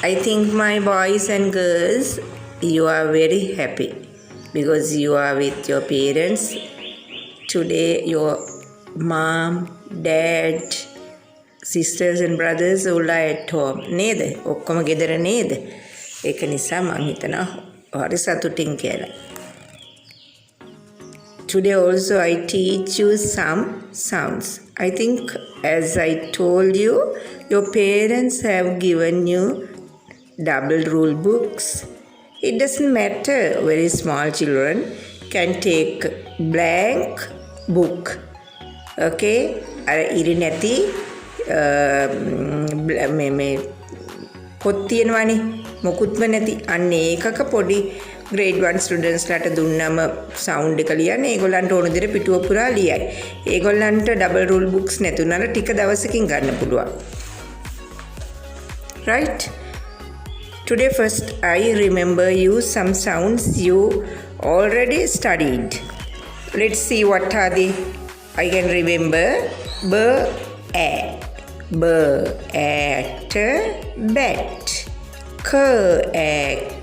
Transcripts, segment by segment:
I think my boys and girls, you are very happy because you are with your parents. Today your mom, dad, sisters and brothers all are at home. නේද? ඔක්කොම ගෙදර නේද? ඒක නිසා මම හිතනවා හරි සතුටින් කියලා. Today also I teach you some sounds. I think as I told you, your parents have given you double rule books. It doesn't matter, very small children can take blank book. Okay? ඉරි නැති මේ පොත් තියෙනවානේ මොකුත්ම නැති අන්න ඒකක පොඩි grade 1 students ලාට දුන්නම sound එක ලියන්න ඒගොල්ලන්ට ඕන විදිහට පිටුව පුරා ලියයි. ඒගොල්ලන්ට double rule books නැතුණාට ටික දවසකින් ගන්න පුළුවන්. Right? Today first I remember you some sounds you already studied. Let's see what are they. I can remember b a b at bat, k a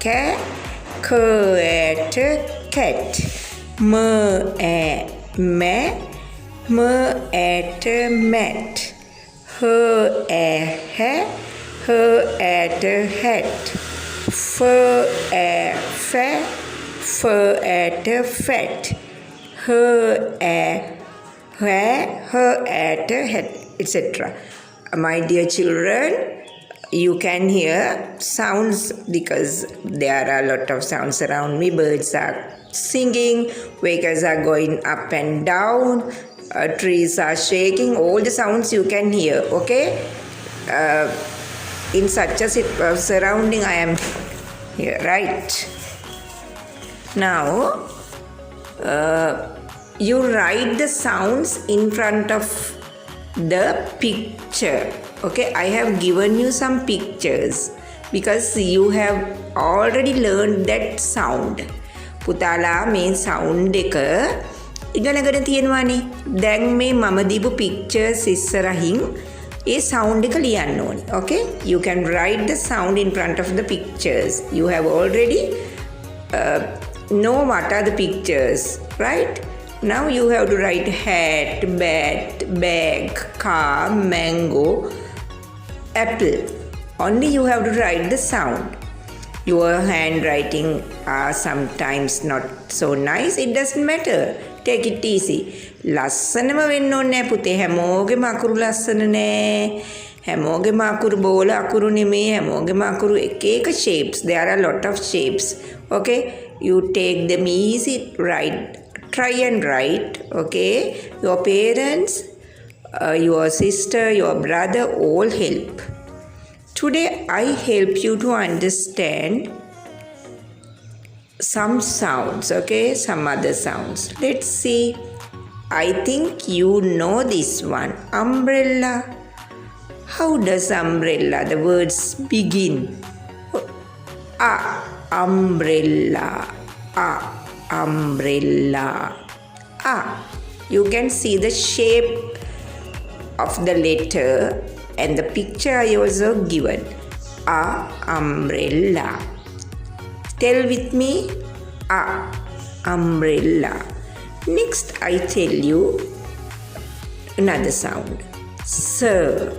cat, k at cat, m a ma, m at mat, h a ha, h at hat, f a fa, f at fat, h a ha, h at hat, etc. My dear children, you can hear sounds because there are a lot of sounds around me. Birds are singing, vehicles are going up and down, trees are shaking, all the sounds you can hear, okay? In such a surrounding I am here, right? Now, you write the sounds in front of the picture. Okay, I have given you some pictures because you have already learned that sound. පුතාලා මේ sound එක ඉගෙනගෙන තියෙනවානේ. දැන් මේ මම දීපු pictures ඉස්සරහින් ඒ sound එක ලියන්න ඕනේ. Okay, you can write the sound in front of the pictures. You have already know what are the pictures, right? Now you have to write hat, bat, bag, car, mango, apple. Only you have to write the sound. Your handwriting are sometimes not so nice. It doesn't matter. Take it easy. ලස්සනම වෙන්න ඕනේ පුතේ. හැමෝගෙම අකුරු ලස්සන නෑ. හැමෝගෙම අකුරු බෝල අකුරු නෙමේ. හැමෝගෙම අකුරු එක එක shapes. There are a lot of shapes. Okay? You take them easy. Try and write. Okay? Your parents, your sister, your brother all help. Today I help you to understand some sounds, okay? Some other sounds. Let's see. I think you know this one. Umbrella. How does umbrella, the words begin? Umbrella. Umbrella. You can see the shape of the letter and the picture I also given. Umbrella. Tell with me. Umbrella. Next I tell you another sound. Sir.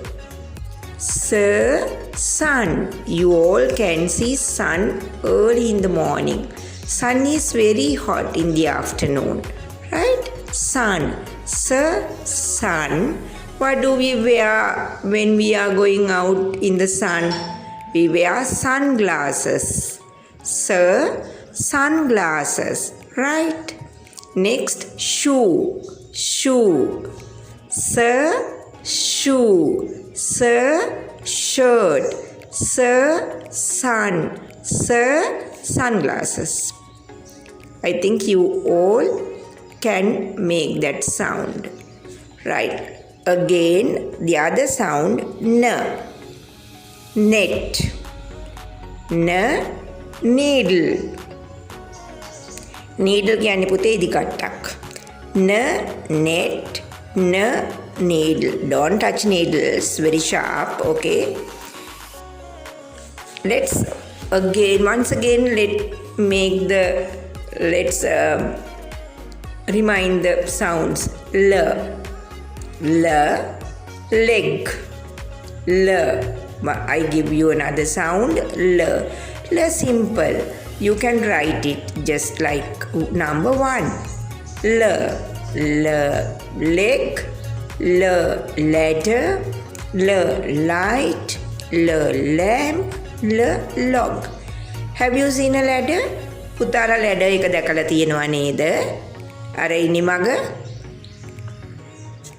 Sir, sun. You all can see sun early in the morning. Sun is very hot in the afternoon, right? Sun. Sir, sun. What do we wear when we are going out in the sun? We wear sunglasses. Sir, sunglasses, right? Next, shoe. Shoe. Sir, shoe. Sir, shirt. Sir, sun. Sir, sunglasses. I think you all can make that sound. Right. Again, the other sound, n. Net. N, needle. Needle කියන්නේ පුතේ ඉදි කට්ටක්. N, net, n, needle. Don't touch needles, very sharp, okay? let's once again let's remind the sounds. L, leg, l. I give you another sound. L, simple. You can write it just like number 1. L, leg, l, ladder, l, light, l, lamp, l, log. Have you seen a ladder? පුතාලා ladder එක දැකලා තියෙනවා නේද? අර ඉනි මග.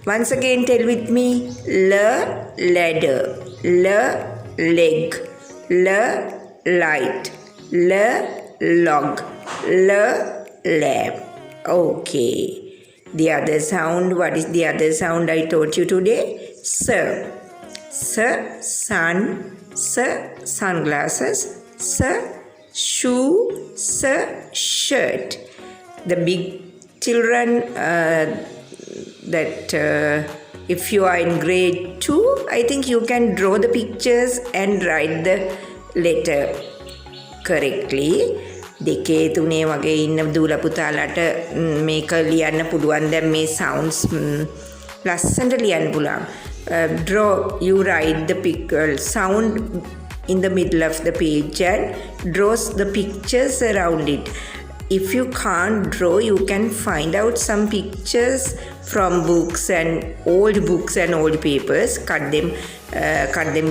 Once again tell with me. L, ladder, l, leg, l, light, l, log, l, lamp. Okay. The other sound, what is the other sound I taught you today? S, sun, s, sunglasses, s, shoe, s, shirt. The big children if you are in grade 2, I think you can draw the pictures and write the letter correctly. දෙකේ තුනේ වගේ ඉන්න දූල පුතාලට මේක ලියන්න පුළුවන්. දැන් මේ sounds ලස්සනට ලියන්න පුළුවන්. Draw, you write the sound in the middle of the page and draws the pictures around it. If you can't draw, you can find out some pictures from books and old papers. Cut them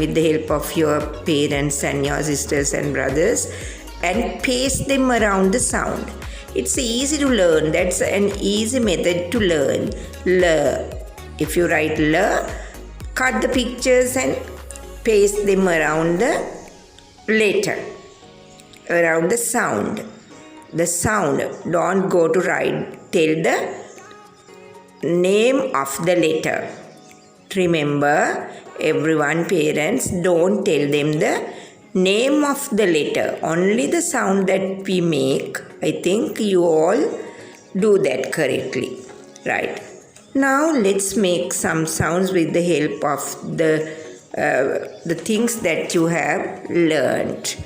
with the help of your parents and your sisters and brothers, and paste them around the sound. It's easy to learn. That's an easy method to learn. L. If you write L, cut the pictures and paste them around the letter, around the sound. The sound. Don't go to write. Tell the name of the letter. Remember, everyone, parents, don't tell them the name of the letter. Only the sound that we make. I think you all do that correctly. Right. Now let's make some sounds with the help of the things that you have learned.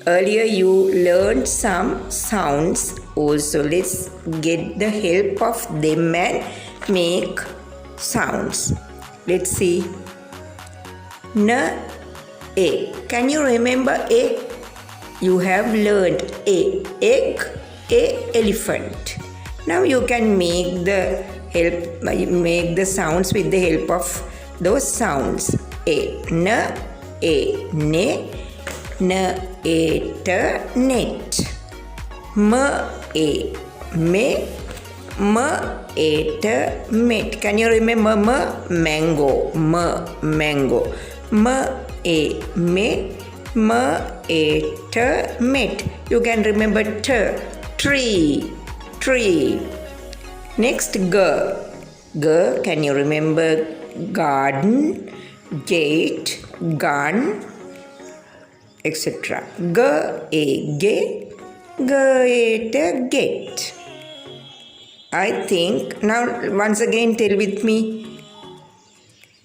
Earlier you learned some sounds also. Let's get the help of them and make sounds. Let's see. N, A. Can you remember A? You have learned A. Egg, A, elephant. Now you can make the sounds with the help of those sounds. A, N, A, ne, N, A, T, net. M, A, me, M, A, T, met. Can you remember M? Mango, M, mango. M, A, me, M, A, T, met. You can remember T, tree, tree. Next, G. G, can you remember garden, gate, gun, etc. G, A, get. I think, now once again tell with me.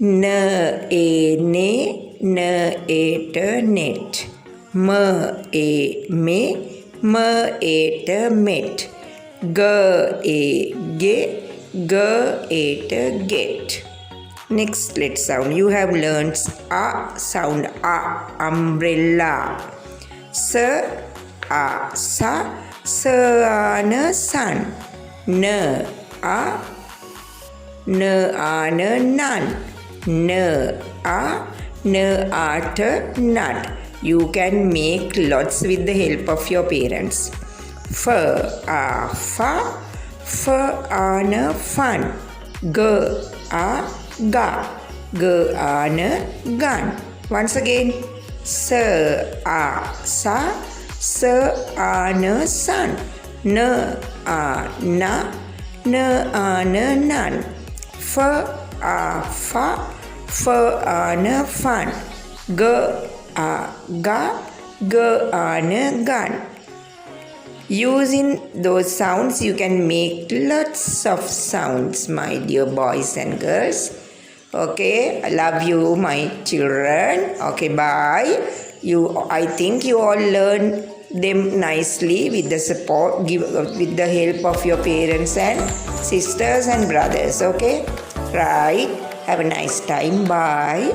N, A, ne, N, A, T, net. M, A, me, M, A, T, met. G, A, T, get. Next, let's sound. You have learned A sound. A, umbrella. S, A, sa, na, sun. N, A, na, nan. N, A, t, nut. You can make lots with the help of your parents. F, fa, na, fun. G, ga, na, gun. Once again. S, sa, na, sun. N, na, nan. F, fa, na, fun. G, ga, na, gun. Using those sounds, you can make lots of sounds, my dear boys and girls. Okay, I love you, my children. Okay, bye. I think you all learned them nicely with the support, with the help of your parents and sisters and brothers. Okay, right? Have a nice time. Bye.